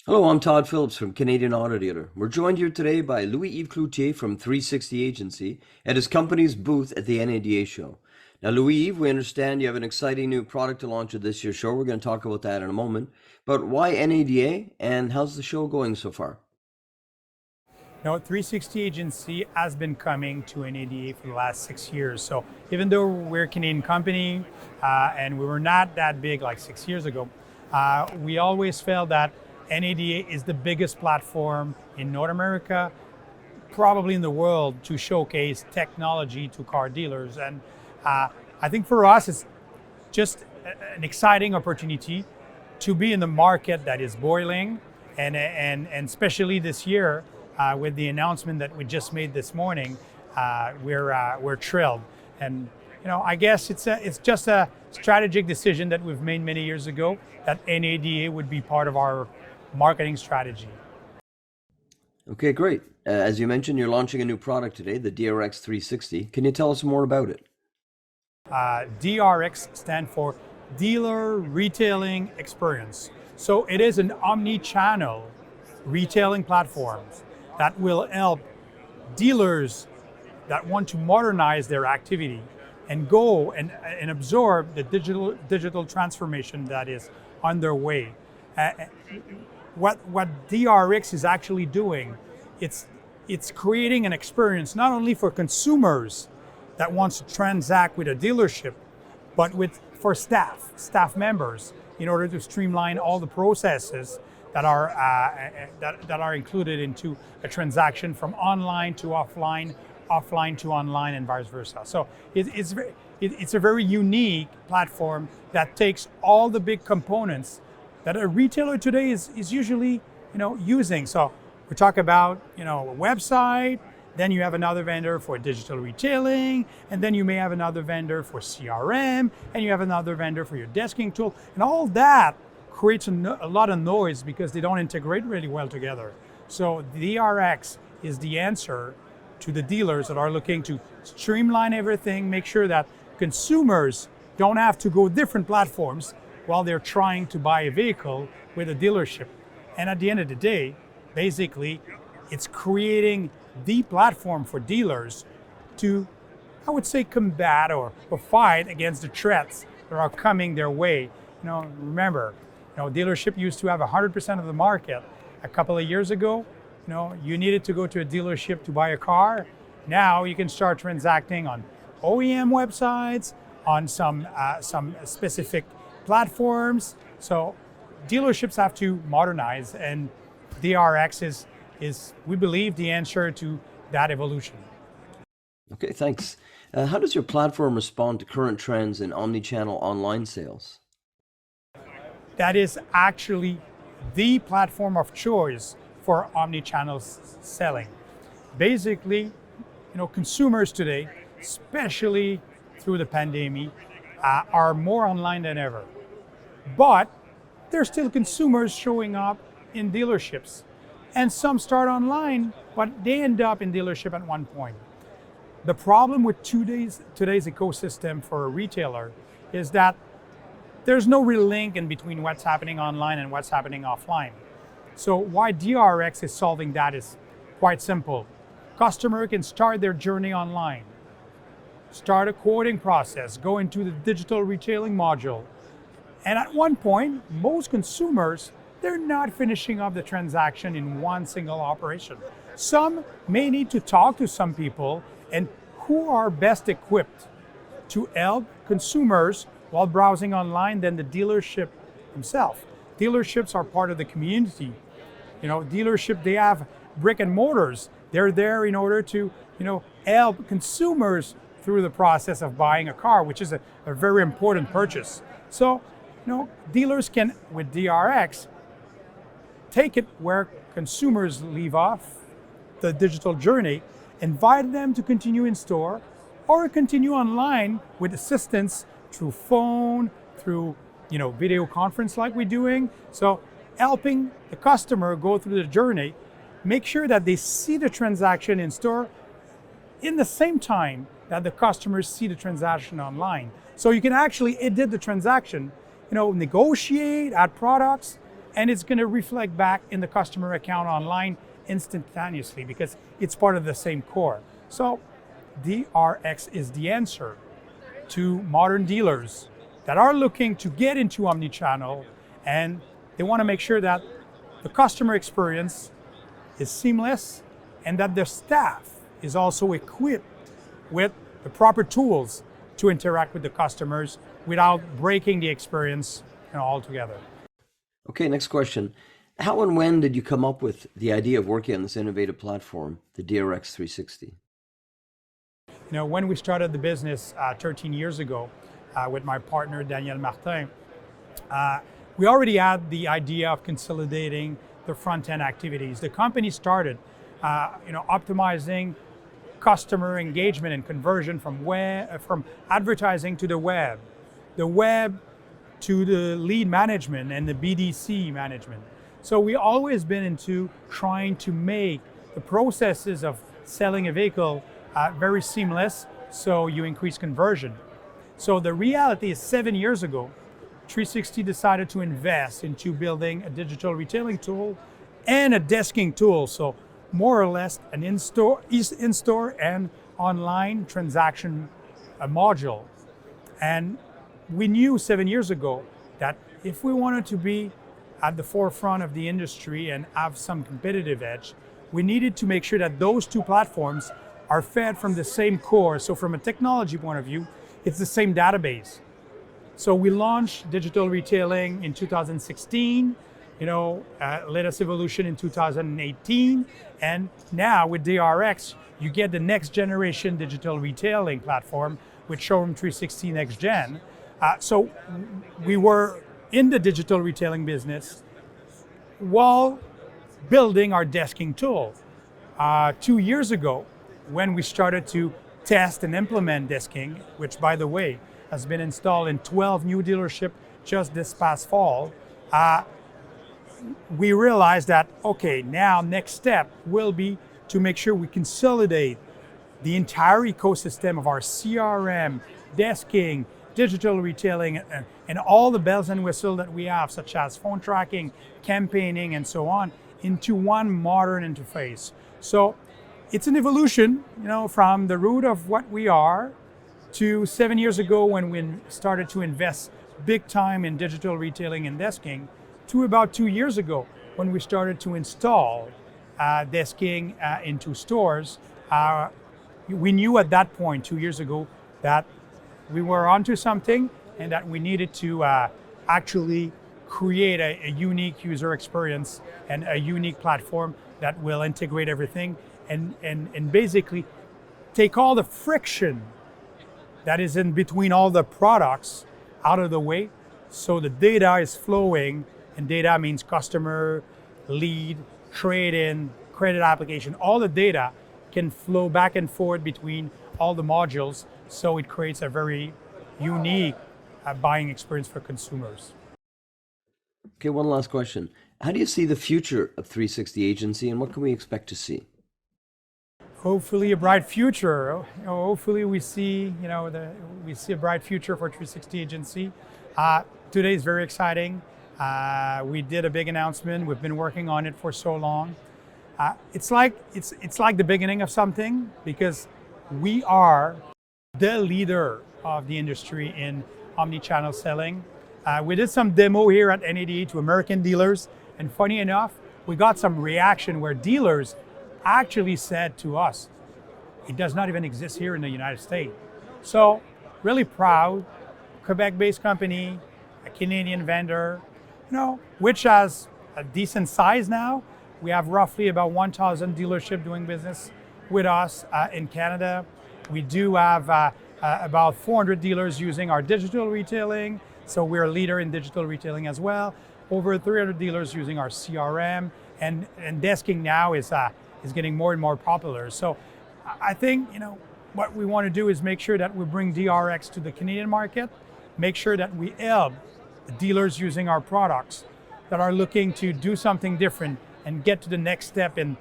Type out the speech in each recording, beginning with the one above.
Hello, I'm Todd Phillips from Canadian Auto Dealer. We're joined here today by Louis-Yves Cloutier from 360 Agency at his company's booth at the NADA show. Now, Louis-Yves, we understand you have an exciting new product to launch at this year's show. We're going to talk about that in a moment. But why NADA and how's the show going so far? Now, 360 Agency has been coming to NADA for the last 6 years. So even though we're a Canadian company and we were not that big like 6 years ago, we always felt that NADA is the biggest platform in North America, probably in the world, to showcase technology to car dealers. And I think for us, it's just an exciting opportunity to be in the market that is boiling, and especially this year with the announcement that we just made this morning, we're thrilled. And I guess it's just a strategic decision that we've made many years ago that NADA would be part of our marketing strategy. Okay, great. As you mentioned, you're launching a new product today, the DRX 360. Can you tell us more about it? DRX stands for Dealer Retailing Experience. So it is an omni-channel retailing platform that will help dealers that want to modernize their activity and go and absorb the digital transformation that is on their way. What DRX is actually doing, it's creating an experience not only for consumers that wants to transact with a dealership, but for staff members, in order to streamline all the processes that are included into a transaction from online to offline, offline to online, and vice versa. So it's a very unique platform that takes all the big components that a retailer today is usually using. So we talk about a website, then you have another vendor for digital retailing, and then you may have another vendor for CRM, and you have another vendor for your desking tool, and all that creates a lot of noise because they don't integrate really well together. So DRX is the answer to the dealers that are looking to streamline everything, make sure that consumers don't have to go different platforms while they're trying to buy a vehicle with a dealership. And at the end of the day, basically, it's creating the platform for dealers to, I would say, combat or fight against the threats that are coming their way. Remember, dealership used to have 100% of the market. A couple of years ago, you needed to go to a dealership to buy a car. Now you can start transacting on OEM websites, on some specific platforms. So dealerships have to modernize, and DRX is we believe the answer to that evolution. Okay, thanks. How does your platform respond to current trends in omni-channel online sales? That is actually the platform of choice for omni-channel selling. Basically, consumers today, especially through the pandemic, are more online than ever. But there's still consumers showing up in dealerships. And some start online, but they end up in dealership at one point. The problem with today's ecosystem for a retailer is that there's no real link in between what's happening online and what's happening offline. So why DRX is solving that is quite simple. Customer can start their journey online, start a quoting process, go into the digital retailing module. And at one point, most consumers, they're not finishing up the transaction in one single operation. Some may need to talk to some people, and who are best equipped to help consumers while browsing online than the dealership himself. Dealerships are part of the community. Dealership, they have brick and mortars. They're there in order to, help consumers through the process of buying a car, which is a very important purchase. So, dealers can, with DRX, take it where consumers leave off the digital journey, invite them to continue in store or continue online with assistance through phone, through video conference like we're doing. So helping the customer go through the journey, make sure that they see the transaction in store in the same time that the customers see the transaction online. So you can actually edit the transaction, negotiate, add products, and it's going to reflect back in the customer account online instantaneously because it's part of the same core. So DRX is the answer to modern dealers that are looking to get into omnichannel, and they want to make sure that the customer experience is seamless and that their staff is also equipped with the proper tools to interact with the customers without breaking the experience altogether. Okay, next question. How and when did you come up with the idea of working on this innovative platform, the DRX 360? When we started the business 13 years ago with my partner Daniel Martin, we already had the idea of consolidating the front-end activities. The company started, optimizing customer engagement and conversion from advertising to the web to the lead management and the BDC management. So we always been into trying to make the processes of selling a vehicle very seamless, so you increase conversion. So the reality is 7 years ago, 360 decided to invest into building a digital retailing tool and a desking tool. So more or less an in-store and online transaction module. And we knew 7 years ago that if we wanted to be at the forefront of the industry and have some competitive edge, we needed to make sure that those two platforms are fed from the same core. So from a technology point of view, it's the same database. So we launched digital retailing in 2016, latest evolution in 2018, and now with DRX, you get the next generation digital retailing platform with Showroom 360 Next Gen. So we were in the digital retailing business while building our desking tool. 2 years ago, when we started to test and implement desking, which by the way, has been installed in 12 new dealerships just this past fall, we realized that, okay, now next step will be to make sure we consolidate the entire ecosystem of our CRM, desking, digital retailing, and all the bells and whistles that we have, such as phone tracking, campaigning, and so on, into one modern interface. So it's an evolution, from the root of what we are to 7 years ago when we started to invest big time in digital retailing and desking, to about 2 years ago when we started to install desking into stores. We knew at that point 2 years ago that we were onto something and that we needed to actually create a unique user experience and a unique platform that will integrate everything and basically take all the friction that is in between all the products out of the way, so the data is flowing, and data means customer, lead, trade-in, credit application. All the data can flow back and forth between all the modules, so it creates a very unique buying experience for consumers. Okay, one last question. How do you see the future of 360 Agency, and what can we expect to see? Hopefully a bright future. Hopefully we see, we see a bright future for 360 Agency. Today is very exciting. We did a big announcement. We've been working on it for so long. It's like the beginning of something, because we are the leader of the industry in omni-channel selling. We did some demo here at NADA to American dealers, and funny enough, we got some reaction where dealers actually said to us, it does not even exist here in the United States. So really proud, Quebec-based company, a Canadian vendor, which has a decent size now. We have roughly about 1,000 dealerships doing business with us in Canada. We do have about 400 dealers using our digital retailing, so we're a leader in digital retailing as well. Over 300 dealers using our CRM, and desking now is getting more and more popular. So I think what we want to do is make sure that we bring DRX to the Canadian market, make sure that we help the dealers using our products that are looking to do something different and get to the next step in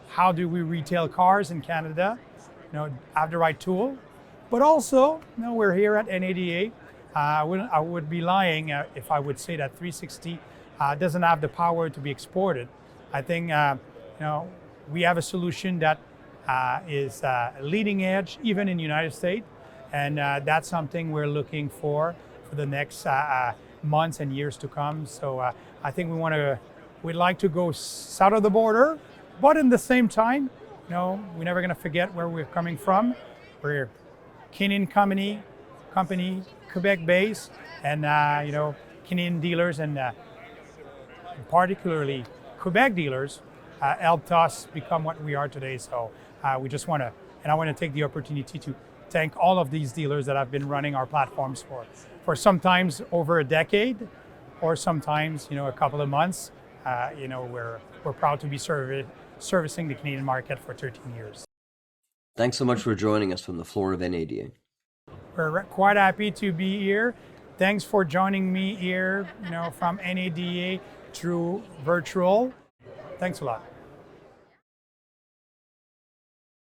how do we retail cars in Canada, have the right tool. But also, we're here at NADA I would be lying if I would say that 360 doesn't have the power to be exported. I think we have a solution that is leading edge even in the United States, and that's something we're looking for the next months and years to come. So I think we'd like to go south of the border, but in the same time, we're never going to forget where we're coming from. We're Canadian company, Quebec-based, and Canadian dealers and particularly Quebec dealers helped us become what we are today. So we just want to, and I want to take the opportunity to thank all of these dealers that have been running our platforms for sometimes over a decade, or sometimes a couple of months. We're proud to be servicing the Canadian market for 13 years. Thanks so much for joining us from the floor of NADA. We're quite happy to be here. Thanks for joining me here, from NADA through virtual. Thanks a lot.